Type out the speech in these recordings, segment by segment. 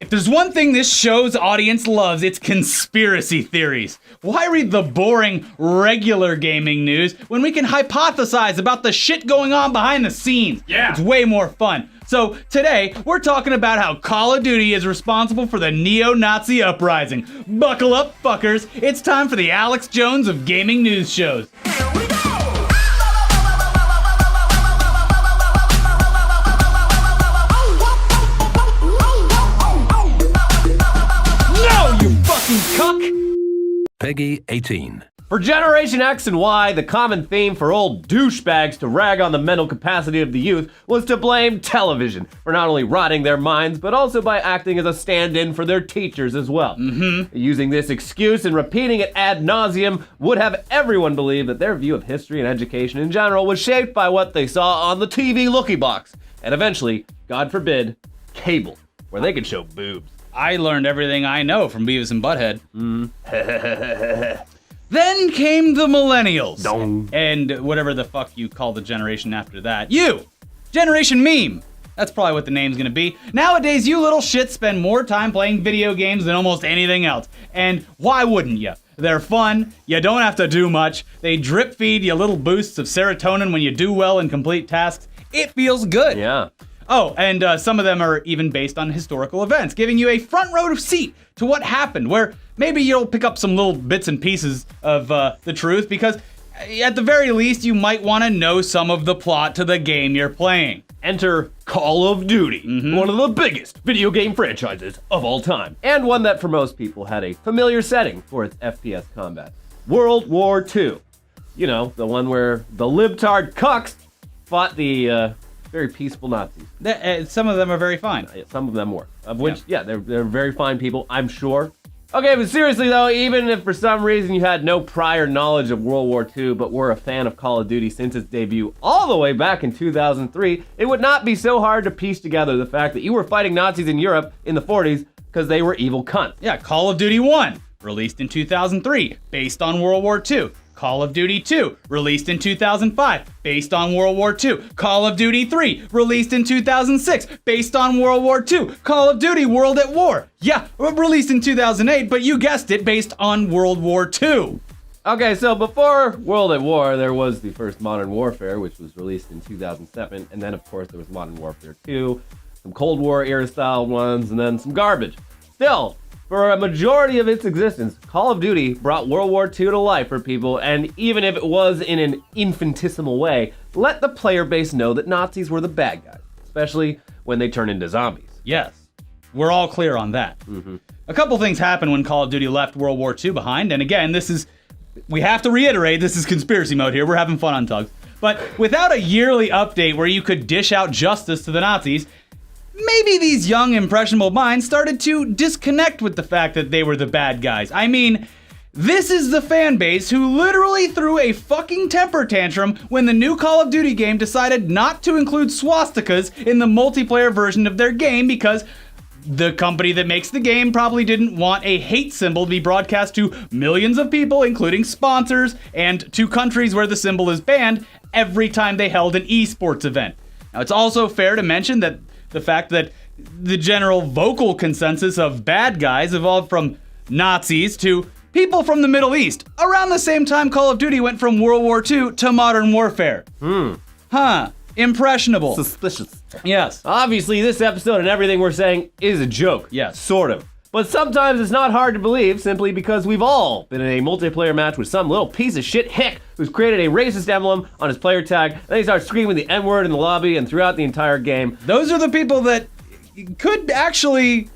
If there's one thing this show's audience loves, it's conspiracy theories. Why read the boring, regular gaming news when we can hypothesize about the shit going on behind the scenes? Yeah. It's way more fun. So today, we're talking about how Call of Duty is responsible for the neo-Nazi uprising. Buckle up, fuckers. It's time for the Alex Jones of gaming news shows. Here we go! Cuck. Peggy 18. For Generation X and Y, the common theme for old douchebags to rag on the mental capacity of the youth was to blame television for not only rotting their minds, but also by acting as a stand-in for their teachers as well. Using this excuse and repeating it ad nauseum would have everyone believe that their view of history and education in general was shaped by what they saw on the TV looky box, and eventually, God forbid, cable, where they could show boobs. I learned everything I know from Beavis and Butthead. Then came the millennials. Dong. And whatever the fuck you call the generation after that. You! Generation Meme. That's probably what the name's gonna be. Nowadays, you little shits spend more time playing video games than almost anything else. And why wouldn't you? They're fun, you don't have to do much, they drip feed you little boosts of serotonin when you do well and complete tasks. It feels good. Yeah. Oh, and some of them are even based on historical events, giving you a front row seat to what happened, where maybe you'll pick up some little bits and pieces of the truth, because at the very least, you might want to know some of the plot to the game you're playing. Enter Call of Duty, one of the biggest video game franchises of all time, and one that for most people had a familiar setting for its FPS combat. World War II. You know, the one where the libtard cucks fought the very peaceful Nazis. Some of them are very fine. Some of them were. Of which, yeah, they're very fine people, I'm sure. Okay, but seriously though, even if for some reason you had no prior knowledge of World War II, but were a fan of Call of Duty since its debut all the way back in 2003, it would not be so hard to piece together the fact that you were fighting Nazis in Europe in the 40s because they were evil cunts. Yeah, Call of Duty 1, released in 2003, based on World War II. Call of Duty 2, released in 2005, based on World War II. Call of Duty 3, released in 2006, based on World War II. Call of Duty World at War, yeah, released in 2008, but you guessed it, based on World War II. Okay, so before World at War, there was the first Modern Warfare, which was released in 2007, and then of course there was Modern Warfare 2, some Cold War era style ones, and then some garbage. Still, for a majority of its existence, Call of Duty brought World War II to life for people, and even if it was in an infinitesimal way, let the player base know that Nazis were the bad guys, especially when they turn into zombies. Yes, we're all clear on that. A couple things happened when Call of Duty left World War II behind, and again, we have to reiterate, this is conspiracy mode here, we're having fun on Tugs. But without a yearly update where you could dish out justice to the Nazis, maybe these young, impressionable minds started to disconnect with the fact that they were the bad guys. I mean, this is the fan base who literally threw a fucking temper tantrum when the new Call of Duty game decided not to include swastikas in the multiplayer version of their game because the company that makes the game probably didn't want a hate symbol to be broadcast to millions of people, including sponsors, and to countries where the symbol is banned every time they held an esports event. Now, it's also fair to mention that the fact that the general vocal consensus of bad guys evolved from Nazis to people from the Middle East around the same time Call of Duty went from World War II to Modern Warfare. Impressionable. Suspicious. Yes. Obviously, this episode and everything we're saying is a joke. Yes. Sort of. But sometimes it's not hard to believe simply because we've all been in a multiplayer match with some little piece of shit hick who's created a racist emblem on his player tag, and then he starts screaming the N-word in the lobby and throughout the entire game. Those are the people that could actually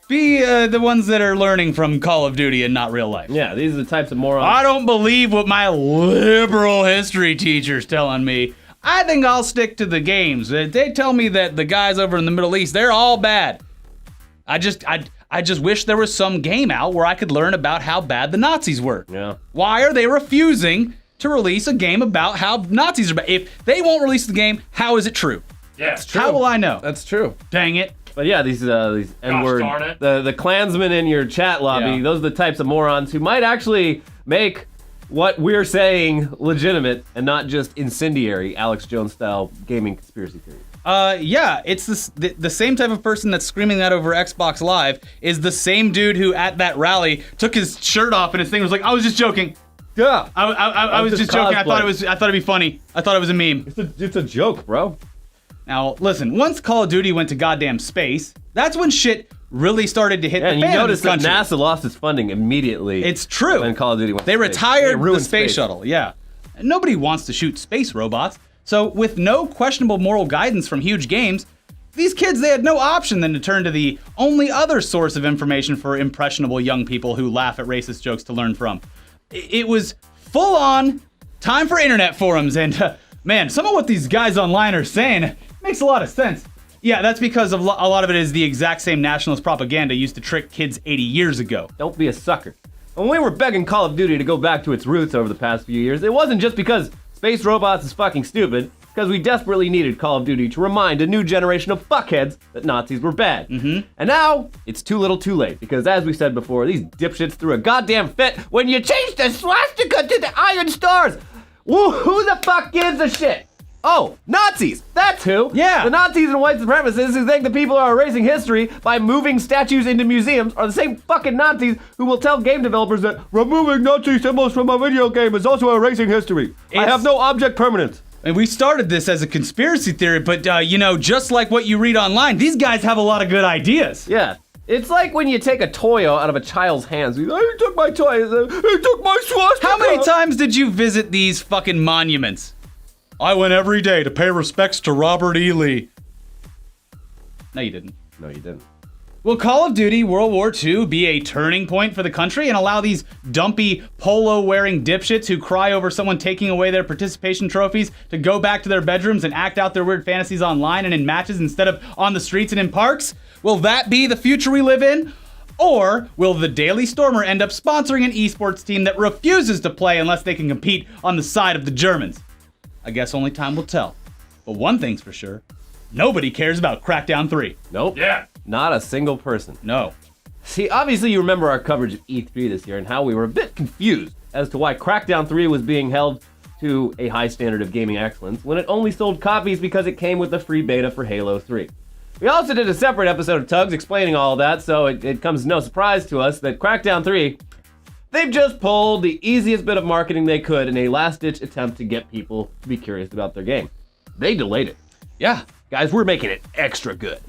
be the ones that are learning from Call of Duty and not real life. Yeah, these are the types of morons. I don't believe what my liberal history teacher's telling me. I think I'll stick to the games. They tell me that the guys over in the Middle East, they're all bad. I just wish there was some game out where I could learn about how bad the Nazis were. Yeah. Why are they refusing to release a game about how Nazis are bad? If they won't release the game, how is it true? Yeah, it's true. How will I know? That's true. Dang it. But yeah, these N-word, darn it. the Klansmen in your chat lobby, Yeah. those are the types of morons who might actually make what we're saying legitimate and not just incendiary Alex Jones style gaming conspiracy theories. Yeah, it's the same type of person that's screaming that over Xbox Live is the same dude who at that rally took his shirt off and his thing was like, I was just joking. Yeah. I was just joking. I thought it'd be funny. I thought it was a meme. It's a joke, bro. Now, listen, once Call of Duty went to goddamn space, that's when shit really started to hit the fan in this notice that country. NASA lost its funding immediately. It's true. When Call of Duty went They to space. retired They the space shuttle, yeah. And nobody wants to shoot space robots. So with no questionable moral guidance from huge games, these kids, they had no option than to turn to the only other source of information for impressionable young people who laugh at racist jokes to learn from. It was full on time for internet forums, and man, some of what these guys online are saying makes a lot of sense. Yeah, that's because a lot of it is the exact same nationalist propaganda used to trick kids 80 years ago. Don't be a sucker. When we were begging Call of Duty to go back to its roots over the past few years, it wasn't just because space robots is fucking stupid, because we desperately needed Call of Duty to remind a new generation of fuckheads that Nazis were bad. And now, it's too little too late, because as we said before, these dipshits threw a goddamn fit when you changed the swastika to the iron stars. Who the fuck gives a shit? Oh, Nazis! That's who! Yeah! The Nazis and white supremacists who think the people are erasing history by moving statues into museums are the same fucking Nazis who will tell game developers that removing Nazi symbols from a video game is also erasing history. I have no object permanence. And we started this as a conspiracy theory, but just like what you read online, these guys have a lot of good ideas. Yeah. It's like when you take a toy out of a child's hands. He took my toy. He took my swastika. How many times did you visit these fucking monuments? I went every day to pay respects to Robert E. Lee. No, you didn't. No, you didn't. Will Call of Duty World War II be a turning point for the country and allow these dumpy polo-wearing dipshits who cry over someone taking away their participation trophies to go back to their bedrooms and act out their weird fantasies online and in matches instead of on the streets and in parks? Will that be the future we live in? Or will the Daily Stormer end up sponsoring an esports team that refuses to play unless they can compete on the side of the Germans? I guess only time will tell. But one thing's for sure, nobody cares about Crackdown 3. Nope. Yeah. Not a single person. No. See, obviously you remember our coverage of E3 this year and how we were a bit confused as to why Crackdown 3 was being held to a high standard of gaming excellence when it only sold copies because it came with a free beta for Halo 3. We also did a separate episode of T.U.G.S explaining all of that, so it comes as no surprise to us that Crackdown 3, they've just pulled the easiest bit of marketing they could in a last-ditch attempt to get people to be curious about their game. They delayed it. Yeah. Guys, we're making it extra good.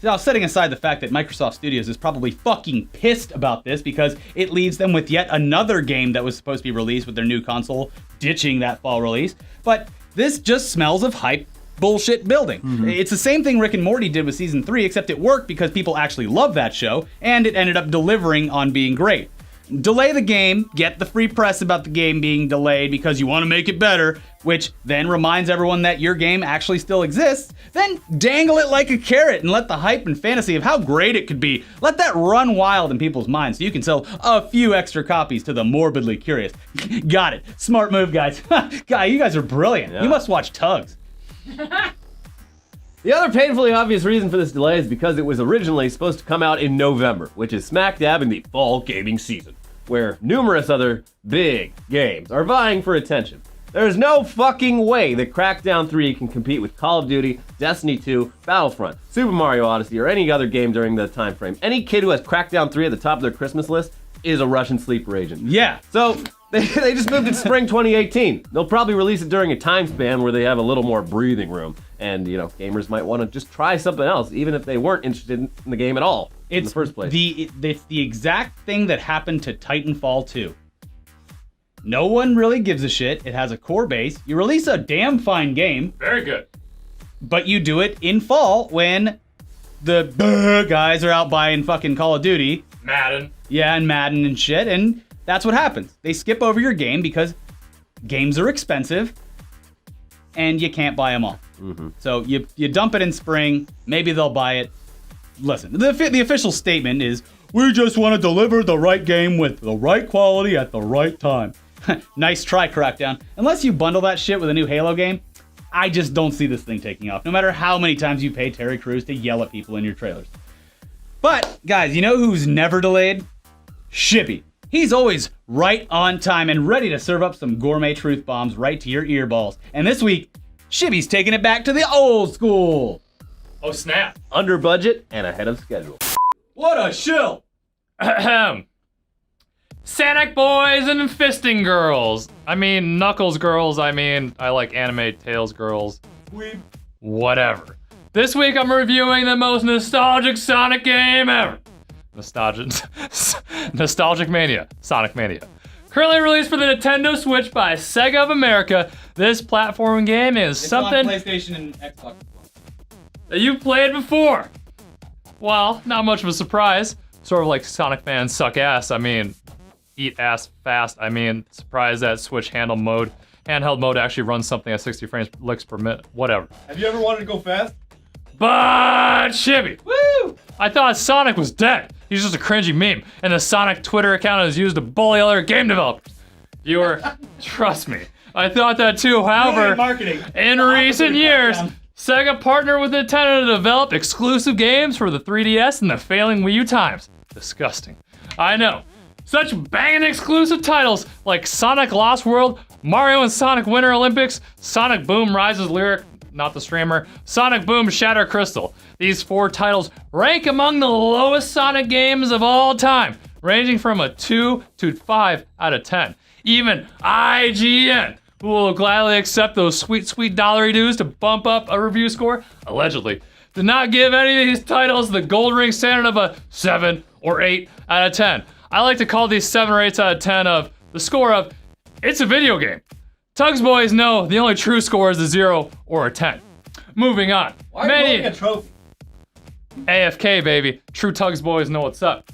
Now, setting aside the fact that Microsoft Studios is probably fucking pissed about this because it leaves them with yet another game that was supposed to be released with their new console ditching that fall release. But this just smells of hype bullshit building. It's the same thing Rick and Morty did with Season 3, except it worked because people actually love that show, and it ended up delivering on being great. Delay the game, get the free press about the game being delayed because you want to make it better, which then reminds everyone that your game actually still exists, then dangle it like a carrot and let the hype and fantasy of how great it could be, let that run wild in people's minds so you can sell a few extra copies to the morbidly curious. Got it. Smart move, guys. God, you guys are brilliant. Yeah. You must watch T.U.G.S. The other painfully obvious reason for this delay is because it was originally supposed to come out in November, which is smack dab in the fall gaming season, where numerous other big games are vying for attention. There's no fucking way that Crackdown 3 can compete with Call of Duty, Destiny 2, Battlefront, Super Mario Odyssey, or any other game during the time frame. Any kid who has Crackdown 3 at the top of their Christmas list is a Russian sleeper agent. Yeah. So they just moved it to spring 2018. They'll probably release it during a time span where they have a little more breathing room. And, gamers might want to just try something else, even if they weren't interested in the game at all in the first place. It's the exact thing that happened to Titanfall 2. No one really gives a shit. It has a core base. You release a damn fine game. Very good. But you do it in fall when the guys are out buying fucking Call of Duty. Madden. Yeah, and Madden and shit. And that's what happens. They skip over your game because games are expensive and you can't buy them all. So you dump it in spring. Maybe they'll buy it. Listen, the official statement is, we just want to deliver the right game with the right quality at the right time. Nice try, Crackdown. Unless you bundle that shit with a new Halo game, I just don't see this thing taking off, no matter how many times you pay Terry Crews to yell at people in your trailers. But, guys, you know who's never delayed? Shippy. He's always right on time and ready to serve up some gourmet truth bombs right to your earballs. And this week, Shibby's taking it back to the old school. Oh, snap. Under budget and ahead of schedule. What a shill. Ahem. Sonic boys and fisting girls. I mean, Knuckles girls. I mean, I like anime Tails girls. Whatever. This week I'm reviewing the most nostalgic Sonic game ever. Nostalgic Mania. Sonic Mania. Currently released for the Nintendo Switch by Sega of America, this platform game is something on PlayStation and Xbox that you've played before. Well, not much of a surprise. Sort of like Sonic fans suck ass. I mean, eat ass fast. I mean, surprised that Switch handheld mode actually runs something at 60 frames per minute. Whatever. Have you ever wanted to go fast? But Shibby, woo! I thought Sonic was dead. He's just a cringy meme, and the Sonic Twitter account is used to bully other game developers. Viewer, trust me, I thought that too. However, in recent years, Sega partnered with Nintendo to develop exclusive games for the 3DS and the failing Wii U times. Disgusting. I know. Such banging exclusive titles like Sonic Lost World, Mario and Sonic Winter Olympics, Sonic Boom Rises Lyric, not the streamer, Sonic Boom Shatter Crystal. These 4 titles rank among the lowest Sonic games of all time, ranging from a 2 to 5 out of 10. Even IGN, who will gladly accept those sweet, sweet dollary dues to bump up a review score, allegedly, did not give any of these titles the gold ring standard of a 7 or 8 out of 10. I like to call these 7 or 8s out of 10 of the score of, it's a video game. T.U.G.S boys know the only true score is a 0 or a 10. Moving on. Why are you holding a trophy? AFK, baby. True T.U.G.S boys know what's up.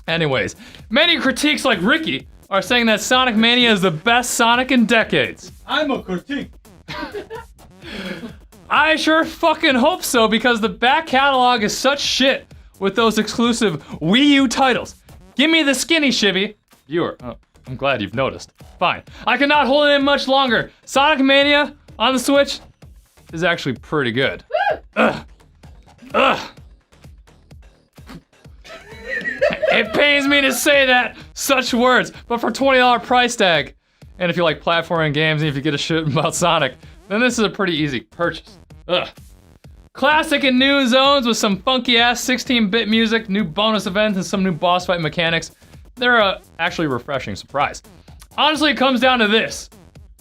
Anyways, many critiques like Ricky are saying that Sonic Mania is the best Sonic in decades. I'm a critique. I sure fucking hope so, because the back catalog is such shit with those exclusive Wii U titles. Give me the skinny, Shibby. Viewer, oh, I'm glad you've noticed. Fine. I cannot hold it in much longer. Sonic Mania on the Switch is actually pretty good. Ugh. It pains me to say that, such words, but for $20 price tag, and if you like platforming games and if you get a shit about Sonic, then this is a pretty easy purchase. Ugh. Classic and new zones with some funky ass 16-bit music, new bonus events, and some new boss fight mechanics. They're actually a refreshing surprise. Honestly, it comes down to this.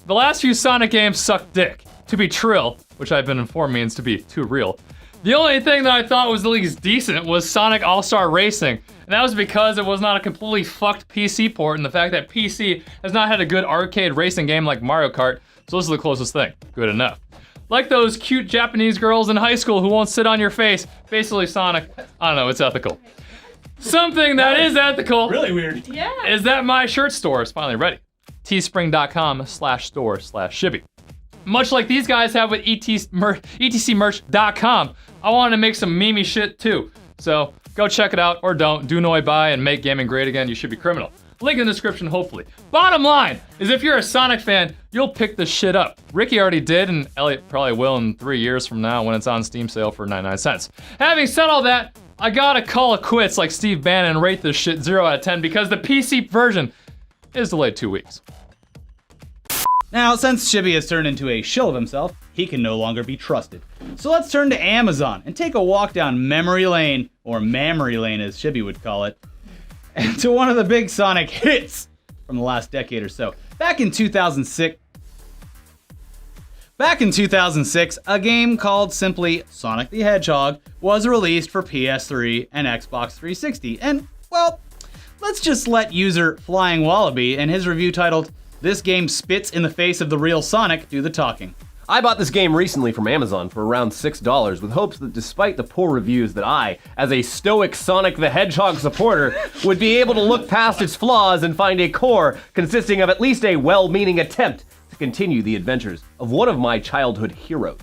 The last few Sonic games suck dick. To be trill, which I've been informed means to be too real. The only thing that I thought was at least decent was Sonic All-Star Racing, and that was because it was not a completely fucked PC port, and the fact that PC has not had a good arcade racing game like Mario Kart, so this is the closest thing. Good enough. Like those cute Japanese girls in high school who won't sit on your face. Basically, Sonic, I don't know, it's ethical. Something that is ethical Really weird. is that my shirt store is finally ready. teespring.com/store/shibby. Much like these guys have with etcmerch.com, I wanted to make some memey shit too. So go check it out, or don't. Do no buy and make gaming great again. You should be criminal. Link in the description, hopefully. Bottom line is, if you're a Sonic fan, you'll pick this shit up. Ricky already did, and Elliot probably will in 3 years from now when it's on Steam sale for 99 cents. Having said all that, I gotta call it quits like Steve Bannon and rate this shit 0 out of 10 because the PC version is delayed 2 weeks. Now, since Shibby has turned into a shill of himself, he can no longer be trusted. So let's turn to Amazon and take a walk down memory lane, or Mammary Lane as Shibby would call it, and to one of the big Sonic hits from the last decade or so. Back in 2006, a game called simply Sonic the Hedgehog was released for PS3 and Xbox 360. And, well, let's just let user Flying Wallaby and his review titled, "This game spits in the face of the real Sonic" do the talking. I bought this game recently from Amazon for around $6 with hopes that despite the poor reviews that I, as a stoic Sonic the Hedgehog supporter, would be able to look past its flaws and find a core consisting of at least a well-meaning attempt to continue the adventures of one of my childhood heroes.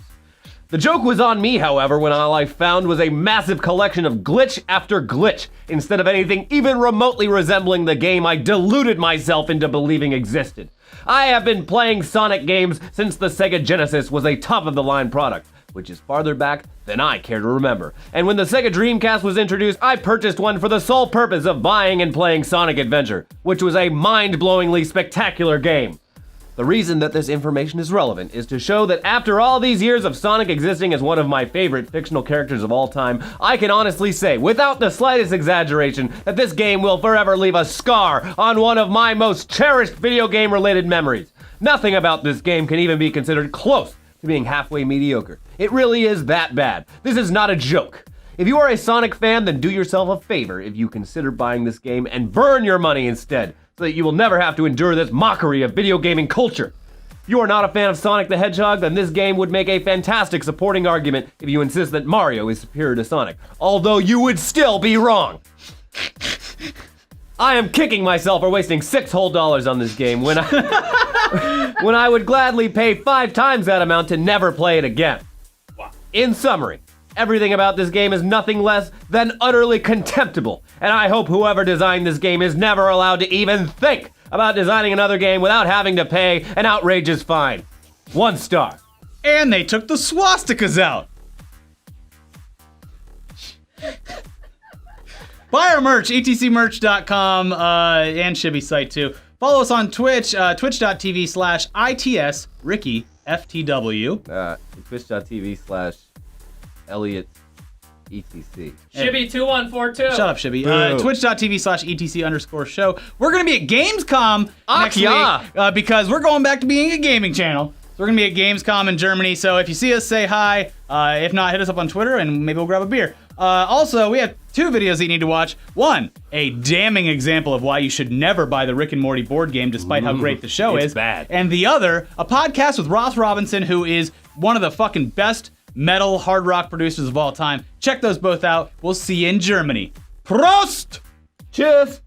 The joke was on me, however, when all I found was a massive collection of glitch after glitch instead of anything even remotely resembling the game I deluded myself into believing existed. I have been playing Sonic games since the Sega Genesis was a top-of-the-line product, which is farther back than I care to remember. And when the Sega Dreamcast was introduced, I purchased one for the sole purpose of buying and playing Sonic Adventure, which was a mind-blowingly spectacular game. The reason that this information is relevant is to show that after all these years of Sonic existing as one of my favorite fictional characters of all time, I can honestly say, without the slightest exaggeration, that this game will forever leave a scar on one of my most cherished video game related memories. Nothing about this game can even be considered close to being halfway mediocre. It really is that bad. This is not a joke. If you are a Sonic fan, then do yourself a favor if you consider buying this game and burn your money instead, so that you will never have to endure this mockery of video gaming culture. If you are not a fan of Sonic the Hedgehog, then this game would make a fantastic supporting argument if you insist that Mario is superior to Sonic, although you would still be wrong. I am kicking myself for wasting $6 whole on this game when I would gladly pay 5 times that amount to never play it again. Wow. In summary, everything about this game is nothing less than utterly contemptible, and I hope whoever designed this game is never allowed to even think about designing another game without having to pay an outrageous fine. 1 star. And they took the swastikas out. Buy our merch, etcmerch.com, and Shibby's site too. Follow us on Twitch, twitch.tv/ITS Ricky FTW. Twitch.tv/Elliot ETC. Shibby2142. Shut up, Shibby. Boo. Twitch.tv/etc_show. We're going to be at Gamescom next yeah. week because we're going back to being a gaming channel. So we're going to be at Gamescom in Germany. So if you see us, say hi. If not, hit us up on Twitter and maybe we'll grab a beer. Also, we have 2 videos that you need to watch. One, a damning example of why you should never buy the Rick and Morty board game despite how great the show it's is. bad. And the other, a podcast with Ross Robinson, who is one of the fucking best metal hard rock producers of all time. Check those both out. We'll see you in Germany. Prost! Cheers!